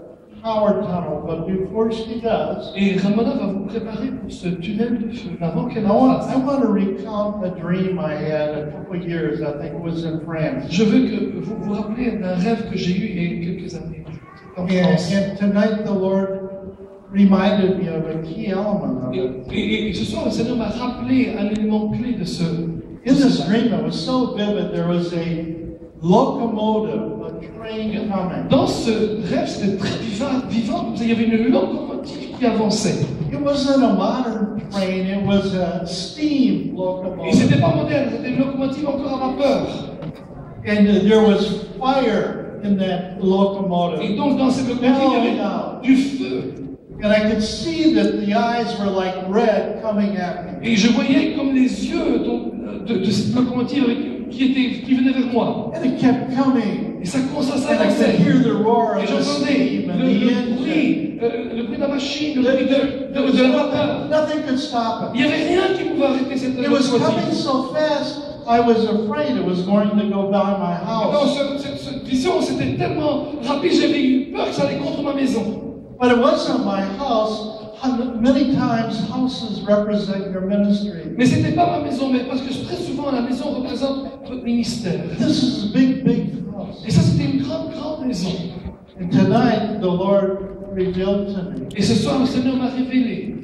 power tunnel, but before she does, Et Ramona va vous préparer pour ce tunnel de feu, avant qu'elle I en want fasse. to recount a dream I had a couple of years. I think it was in France. Je veux que vous vous rappeliez d'un rêve que j'ai eu il y a quelques années en France. And tonight the Lord reminded me of a key element of it. Et ce soir, le Seigneur m'a rappelé un élément clé de ce. In this dream, it was so vivid. There was a locomotive, a train coming. Dans ce rêve, c'était très vivant. Il y avait une locomotive qui avançait. It wasn't a modern train. It was a steam Et locomotive. c'était pas moderne, c'était une locomotive encore à vapeur. And there was fire in that Et locomotive. donc, dans cette locomotive, il y avait du feu. And I could see that the eyes were like red coming at me. Et je voyais comme les yeux de cette locomotive qui venait vers moi. And it kept coming. Et ça commençait à And I could s'avancer. hear the roar Et of the j'entendais steam and the engine. le bruit de la machine, le bruit de la vapeur. Nothing could stop Il it. n'y avait rien qui pouvait arrêter cette It was coming locomotive. so fast, I was afraid it was going to go by my Non, house. cette vision, c'était tellement rapide, j'avais eu peur que ça allait contre ma maison. But it wasn't my house. Many times houses represent your ministry. Mais c'était pas ma maison, mais parce que très souvent la maison représente votre ministère. This is a big, big house. Et ça, c'était une grande, grande maison. And tonight, the Lord revealed to me Et ce soir, le Seigneur m'a révélé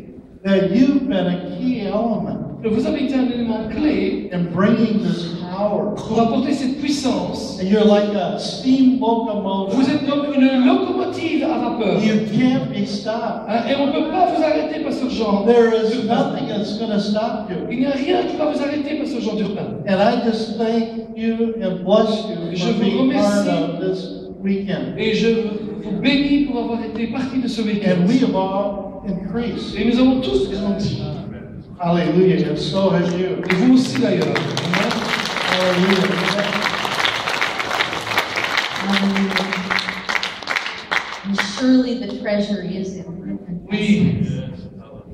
that you've been a key element que vous avez été un élément clé in bringing this power. pour apporter cette puissance. And you're like a steam locomotive. Vous êtes comme une locomotive à vapeur. You can't be stopped. Hein, et on ne peut pas vous arrêter, Pasteur Jean. There is nothing that's going to stop you. Il n'y a rien qui va vous arrêter, Pasteur Jean Durpin. And I just thank you and bless you Je for vous being part remercie. of this weekend. Et je vous bénis pour avoir été partie de ce week-end. And we have all increased. Et nous avons tous grandi. Hallelujah. And so have you. Et vous aussi d'ailleurs. Amen. Hallelujah. And surely the treasure is in heaven. Oui,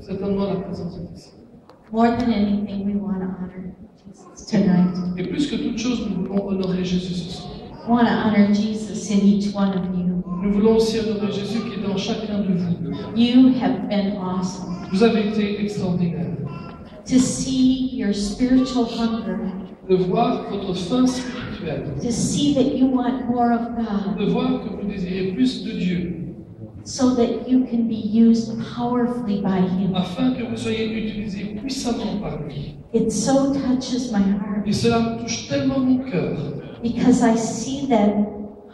certainement la présence est ici. More than anything, we want to honor Jesus tonight. Et plus que toute chose, nous voulons honorer Jésus ce soir. We want to honor Jesus in each one of you. Nous voulons aussi honorer Jésus qui est dans chacun de vous. You have been awesome. Vous avez été extraordinaire. To see your spiritual hunger, De voir votre faim spirituelle. to see that you want more of God, De voir que vous désirez plus de Dieu. so that you can be used powerfully by Him. Afin que vous soyez utilisés puissamment par lui. It so touches my heart Et cela me touche tellement mon cœur. because I see that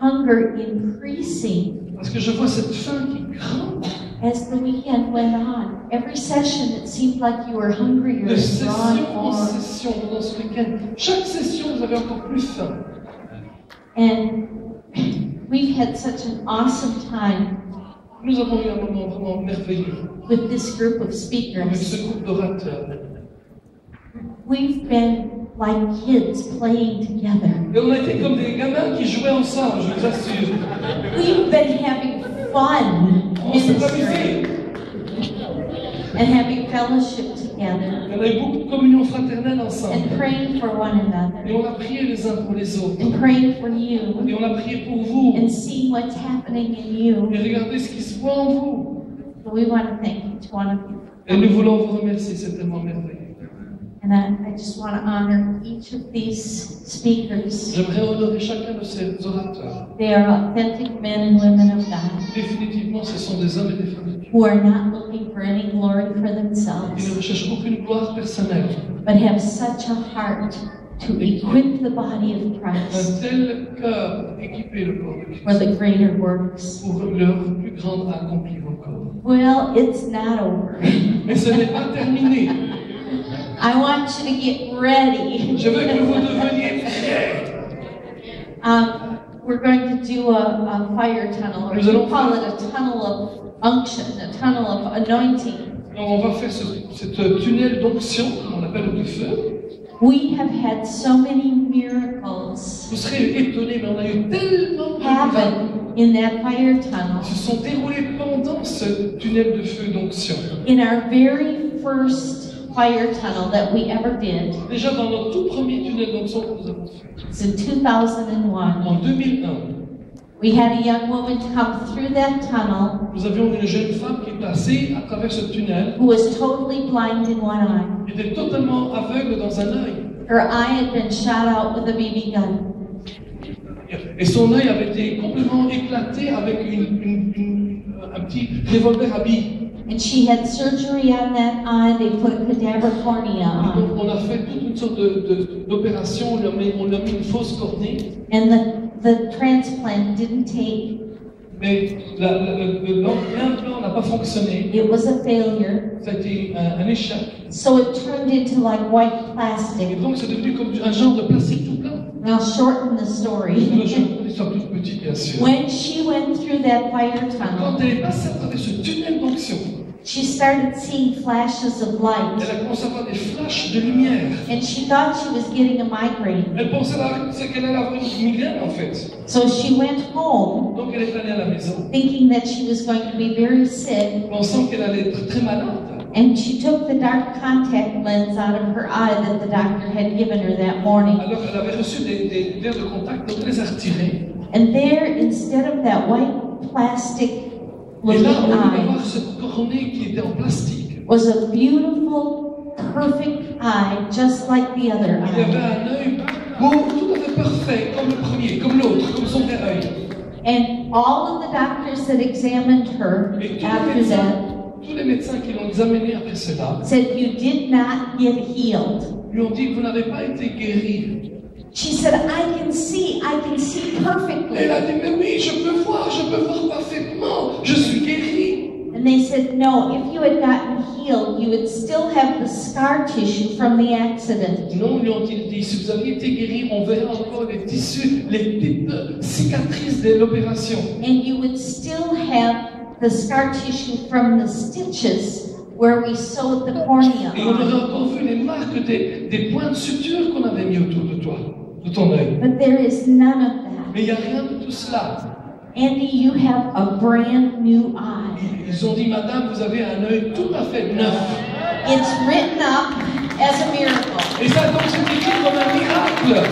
hunger increasing Parce que je vois cette faim qui grandit. as the weekend went on. Every session, it seemed like you were hungrier De and session drawing en more. session pendant ce week-end. Chaque session, vous avez encore plus faim. And we've had such an awesome time Nous avons eu un moment vraiment merveilleux with this group of avec speakers. ce groupe d'orateurs. We've been like kids playing together. Et on a été comme des gamins qui jouaient ensemble, je vous assure. We've been having fun On s'est ministering amusés. and having fellowship together On a eu beaucoup de communion fraternelle ensemble. and praying for one Et another on a prié les uns pour les autres. and praying for you Et on a prié pour vous. and seeing what's happening in you. Et regardez ce qui se voit en vous. So we want to thank each one of you. Et nous voulons vous remercier, c'est tellement merveilleux. And I just want to honor each of these speakers. J'aimerais honorer chacun de ces orateurs. They are authentic men and women of God Définitivement, ce sont des hommes et des femmes de Dieu. who are not looking for any glory for Ils ne themselves, recherchent aucune gloire personnelle. but have such a heart to equip the body of Christ Un tel cœur équiper le corps de for Christ the greater works. pour leur plus grande accomplir encore. Well, it's not over. Mais ce n'est pas terminé. I want you to get ready. Je veux que vous deveniez prêts. We're going to do a fire tunnel, or Nous we allons call faire- it a tunnel of unction, a tunnel of anointing. Donc on va faire cette tunnel d'onction, on appelle de feu. We have had so many miracles Vous serez étonnés, mais on a eu tellement de miracles happen in that fire qui tunnel. se sont déroulés pendant ce tunnel de feu d'onction. In our very first fire tunnel that we ever did, Déjà dans notre tout premier tunnel d'onction que nous avons fait, it's in 2001, en 2001, we had a young woman come through that tunnel nous avions une jeune femme qui est passée à travers ce tunnel, who was totally blind in one eye. qui était totalement aveugle dans un œil. Her eye had been shot out with a BB gun. Et son œil avait été complètement éclaté avec un petit revolver à billes. And she had surgery on that eye. They put a cadaver cornea Et donc on. on a fait toute une sorte d'opération, on lui a mis une fausse cornée, And the transplant didn't take. mais l'implant n'a pas fonctionné. It was a failure. Ça a été un échec. So it turned into like white Et plastic. donc c'est devenu comme un genre de plastique tout plein. And I'll shorten the Je story. vais une histoire toute petite. bien sûr. When she went through that fire Quand tunnel, elle est passée à travers ce tunnel d'onction, she started seeing flashes of light. elle a commencé à avoir des flashs de lumière. And she thought she was getting a migraine. Elle pensait qu'elle allait avoir une migraine en fait. So she went home Donc elle est allée à la maison, thinking that she was going to be very sick. pensant qu'elle allait être très malade. And she took the dark contact lens out of her eye that the doctor had given her that morning. Alors elle avait reçu des verres de contact, donc elle les a retirés. And there, instead of that white plastic Et looking là, on va eye, voir cette cornée qui était en plastique. was a beautiful, perfect eye, just like the other Il y avait eye. un œil beau, tout à fait parfait, comme le premier, comme l'autre, comme son vrai œil. And all of the doctors that examined her Et after that tous les médecins qui l'ont examiné après cela said, "You did not get healed." lui ont dit que vous n'avez pas été guéri. She said, I can see perfectly." Elle a dit, mais oui, je peux voir parfaitement, je suis guérie. And they said, "No, if you had gotten healed, you would still have the scar tissue from the accident." Non, lui ont-ils dit, si vous aviez été guéri, on verrait encore les tissus, les petites cicatrices de l'opération. And you would still have the scar tissue from the stitches where we sewed the cornea Et on aurait on. encore vu les marques des points de suture qu'on avait mis autour de toi, de ton œil. But there is none of that. Mais il n'y a rien de tout cela. Andy, you have a brand new eye. Ils ont dit, madame, vous avez un œil tout à fait neuf. It's written up as a miracle. Et ça, donc, c'est écrit comme un miracle.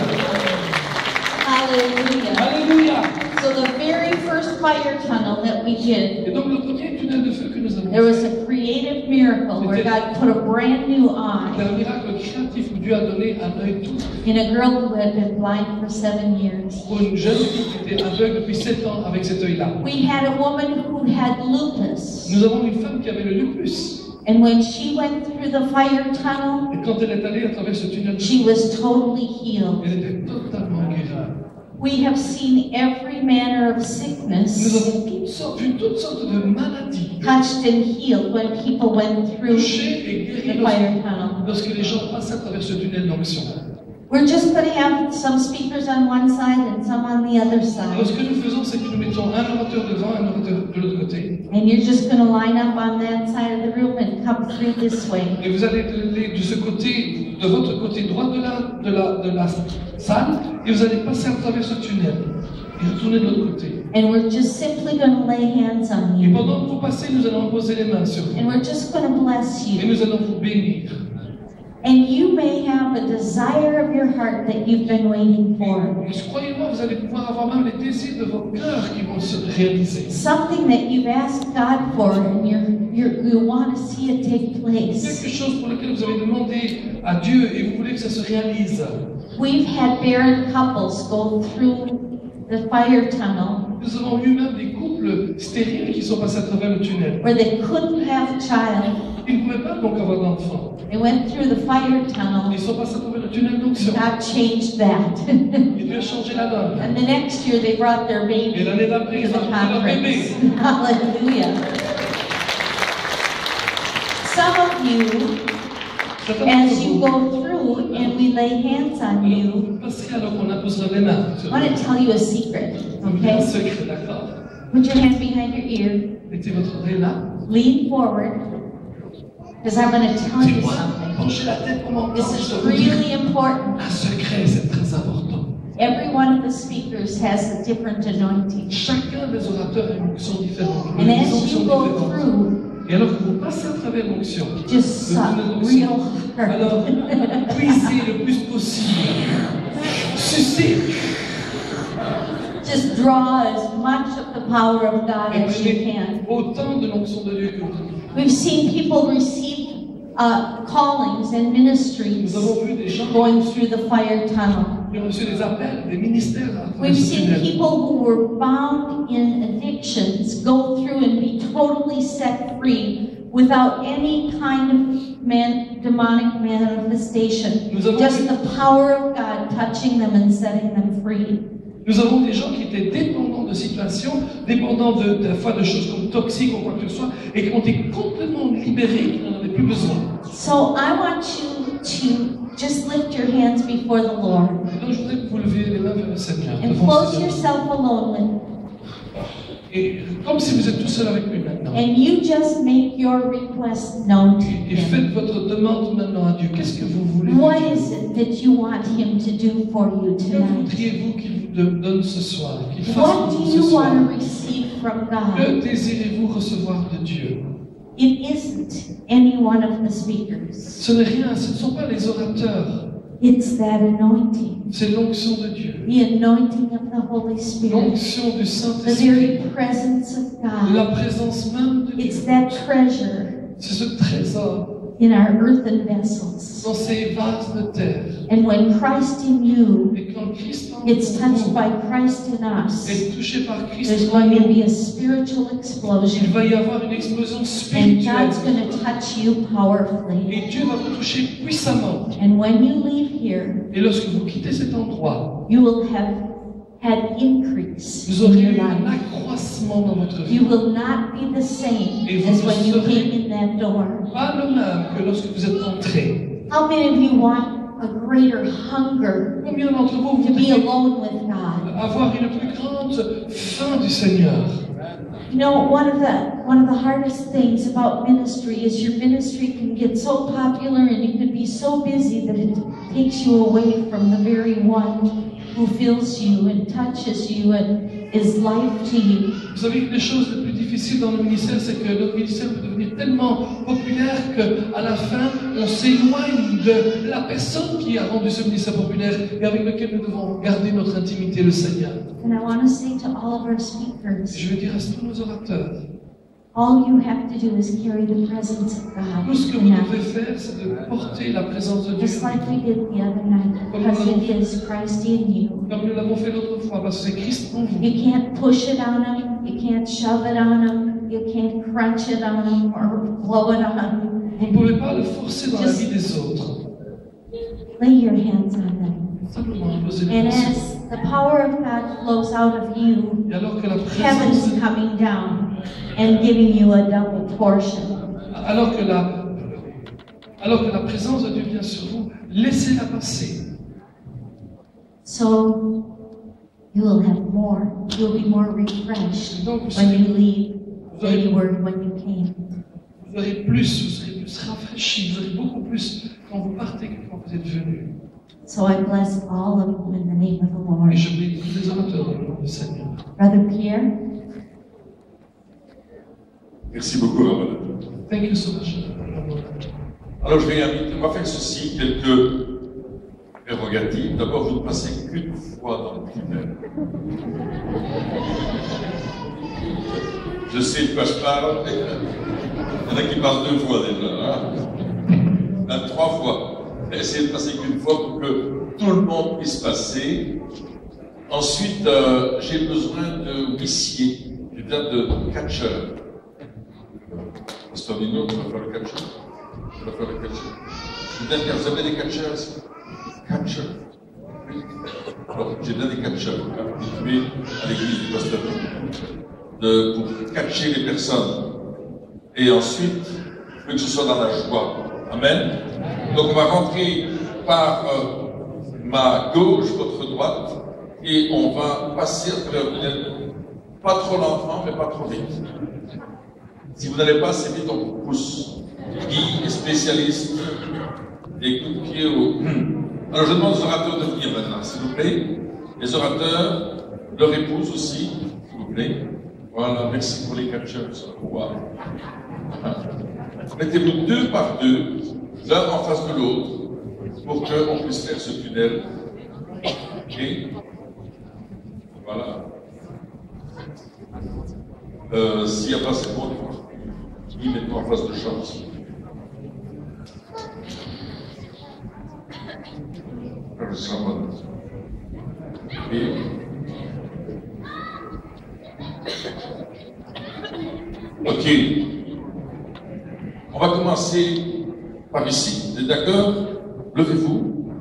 Hallelujah. Alléluia. So the very first fire tunnel that we did, Et donc, le premier tunnel de feu que nous avons there was fait, a creative miracle where God put a brand new c'est eye un miracle créatif où Dieu a donné un œil tout in a girl who had been blind for 7 years. pour une jeune fille qui était aveugle depuis 7 ans avec cet œil-là. We had a woman who had lupus. Nous avons une femme qui avait le lupus. And when she went through the fire tunnel, Et quand elle est allée à travers ce tunnel de she feu, was totally healed. elle était totalement guérie. We have seen every manner of Nous sickness avons vu toutes sortes de maladies touched and healed when people went through touchées et guéries the fire tunnel. lorsque les gens passaient à travers ce tunnel d'onction. We're just going to have some speakers on one side and some on the other Alors side. ce que nous faisons, c'est que nous mettons un orateur devant, un orateur de l'autre côté. And you're just going to line up on that side of the room and come through this way. Et vous allez aller de ce côté, de votre côté droit de la salle, et vous allez passer à travers ce tunnel et retourner de l'autre côté. And we're just simply going to lay hands on Et you. pendant que vous passez, nous allons poser les mains sur vous. And we're just going to bless Et you. nous allons vous bénir. And you may have a desire of your heart that you've been waiting for. Croyez-moi, vous allez pouvoir avoir même les désirs de vos cœurs qui vont se réaliser. Something that you've asked God for and you want to see it take place. Quelque chose pour lequel vous avez demandé à Dieu et vous voulez que ça se réalise. We've had barren couples go through the fire tunnel Nous avons eu même des couples stériles qui sont passés à travers le tunnel. where they couldn't have a child. Ils ne pouvaient pas donc avoir d'enfants. They went through the fire tunnel. Ils sont passés à travers le tunnel d'onction. God changed that. Et Dieu a changé la donne. And the next year they brought their Et baby l'année d'après, to ils the ont pris leur bébé. conference. Hallelujah. Some of you, Certains as d'entre you vous, go through and we lay hands on you, vous passerez alors qu'on imposera les mains. I want to tell you a secret, Un okay? secret, d'accord? Put your hand behind your ear, Mettez votre oreille là. lean forward, because I'm going to tell you Dis-moi, something. penchez la tête pour m'entendre. This Je is dois vous dire really important. un secret, c'est très important. Every one of the speakers has a different anointing. Chacun des orateurs a une onction différente. And Une as onction you go différente. through, Et alors que vous passez à travers l'onction, just le suck tunnel real d'onction, hard. alors puisez le plus possible. Sucez. Just draw as much of the power of God Et as you prenez can. autant de l'onction de Dieu que vous pouvez. We've seen people receive callings and ministries Nous avons vu des gens going through the fire tunnel. qui ont reçu des appels, des ministères à travers We've ce seen tunnel. people who were bound in addictions go through and be totally set free without any kind of demonic manifestation. Nous avons Just vu- the power of God touching them and setting them free. Nous avons des gens qui étaient dépendants de situations, dépendants de la fois de choses comme toxiques ou quoi que ce soit, et qui ont été complètement libérés, qui n'en avaient plus besoin. So I want you just lift your hands before the Lord Donc je voudrais que vous leviez les mains vers le Seigneur. and devant le close Seigneur. yourself alone with. Et comme si vous êtes tout seul avec lui maintenant. And you just make your request known to Et Him. faites votre demande maintenant à Dieu. Qu'est-ce que vous voulez de What Dieu? is it that you want Him to do for you Que tonight? voudriez-vous qu'il vous donne ce soir? Qu'il fasse What pour do vous ce you soir? want to receive from God? Que désirez-vous recevoir de Dieu? It isn't any one of the speakers. Ce n'est rien, ce ne sont pas les orateurs. It's that anointing, C'est l'onction de Dieu. the anointing of the Holy Spirit, L'onction du the Saint-Esprit. very presence of La God. présence même de Dieu. It's that treasure C'est ce trésor in our earthen vessels. dans ces vases de terre. And when Christ in you Et quand Christ en gets touched vous by Christ in us, est touché par Christ there's en going to nous, be a spiritual il explosion. va y avoir une explosion And spirituelle. God's going to touch you powerfully. Et Dieu va vous toucher puissamment. And when you leave here, Et lorsque vous quittez cet endroit, you will have had increase vous in aurez your eu un life. accroissement dans votre vie. You will not be the same Et vous as ne when you serez came in that door. pas le même que lorsque vous êtes entré. How many of you want a greater hunger Combien d'entre vous to be voudriez alone with God? avoir une plus grande faim du Seigneur? You know, one of the hardest things about ministry is your ministry can get so popular and you can be so busy that it takes you away from the very one who fills you and touches you and is life to you. Vous savez que les choses les plus difficiles dans le ministère, c'est que notre ministère peut devenir tellement populaire qu'à la fin, on s'éloigne de la personne qui a rendu ce ministère populaire et avec lequel nous devons garder notre intimité, le Seigneur. And I want to say to all of our Et speakers, je veux dire à tous nos orateurs, all you have to do is carry the presence of tout ce God que vous tonight. devez faire, c'est de porter la présence de Dieu. Just like we did the other night, because it is Christ in you. Comme nous l'avons fait l'autre fois, parce que c'est Christ en vous. You can't push it on them, you can't shove it on them, you can't crunch it on them or blow it on them. Vous ne pouvez pas le forcer dans la vie des autres. Lay your hands on them. Simplement poser les And mains sur as the power of God flows out of you, eux. Et alors que la présence heaven's de coming down and giving you a double portion. Alors que la présence de Dieu vient sur vous, laissez-la passer. So you will have more. You'll be more refreshed Donc vous when you serez, leave than you were when you came. vous serez plus rafraîchis, vous aurez beaucoup plus quand vous partez que quand vous êtes venus. So I bless all of you in the name of the Lord. Et je bénis tous les orateurs dans le nom du Seigneur. Brother Pierre, Merci beaucoup, Ramona. Thank you so much. Alors, je vais inviter, on va faire ceci, quelques prérogatives. D'abord, vous ne passez qu'une fois dans le tunnel. Je sais de quoi je parle. Il y en a qui passent 2 fois déjà, même 3 fois. Essayez de passer qu'une fois pour que tout le monde puisse passer. Ensuite, j'ai besoin de huissiers, j'ai besoin de catcheurs. Pasteur Nino, tu vas faire le catcheur? Tu vas faire le catcheur. Vous avez des catcheurs ici? Catcheurs. Oui. Alors, j'ai besoin des catcheurs, habitués à l'église du Pasteur Nino, pour catcher les personnes. Et ensuite, je veux que ce soit dans la joie. Amen. Donc, on va rentrer par ma gauche, votre droite, et on va passer à travers le tunnel. Pas trop lentement, mais pas trop vite. Si vous n'allez pas assez vite, on vous pousse. Guy est spécialiste des coups de pied au... Alors je demande aux orateurs de venir maintenant, s'il vous plaît. Les orateurs, leur épouse aussi, s'il vous plaît. Voilà, merci pour les catcheurs. Wow. Mettez-vous 2 par 2, l'un en face de l'autre, pour qu'on puisse faire ce tunnel. Ok? Voilà. S'il n'y a pas, c'est bon. Mettez-vous en face de Charles. Et ok. On va commencer par ici. Vous êtes d'accord? Levez-vous.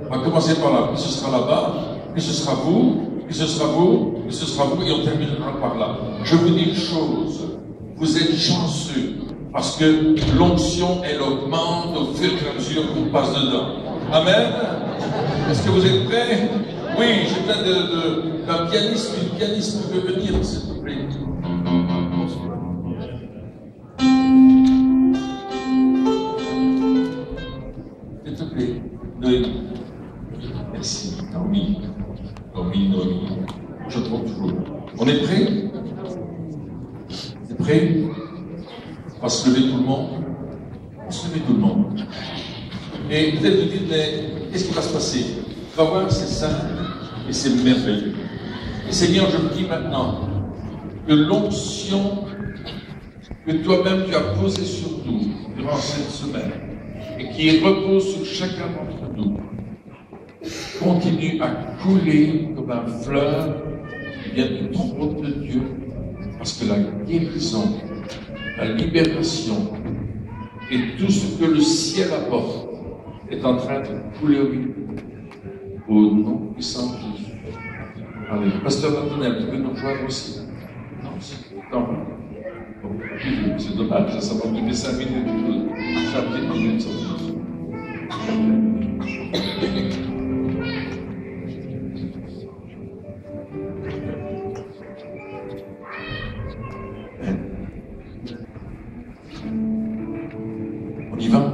On va commencer par là. Puis ce sera là-bas. Puis ce sera vous. Puis ce sera vous. Puis ce sera vous. Et on terminera par là. Je vous dis une chose. Vous êtes chanceux Parce que l'onction, elle augmente au fur et à mesure qu'on passe dedans. Amen. Est-ce que vous êtes prêts? Oui, j'ai besoin d'un pianiste, une pianiste qui peut venir, s'il vous plaît. S'il te plaît, Noémie. Merci, Naomi. Noémie. Je trompe toujours. On est prêts? On est prêts? On va se lever tout le monde. On se lever tout le monde. Et peut-être vous dites, mais qu'est-ce qui va se passer? Tu vas voir, c'est simple et c'est merveilleux. Et Seigneur, je me dis maintenant que l'onction que toi-même tu as posée sur nous durant cette semaine et qui repose sur chacun d'entre nous continue à couler comme un fleuve qui vient du trône de Dieu, parce que la guérison, la libération et tout ce que le ciel apporte est en train de couler au nom puissant de Jésus. Allez, Pasteur Antonel, tu peux nous rejoindre aussi? Non, non. Bon, c'est dommage, ça va durer 5 minutes. Chaque petite minute, ça on y va?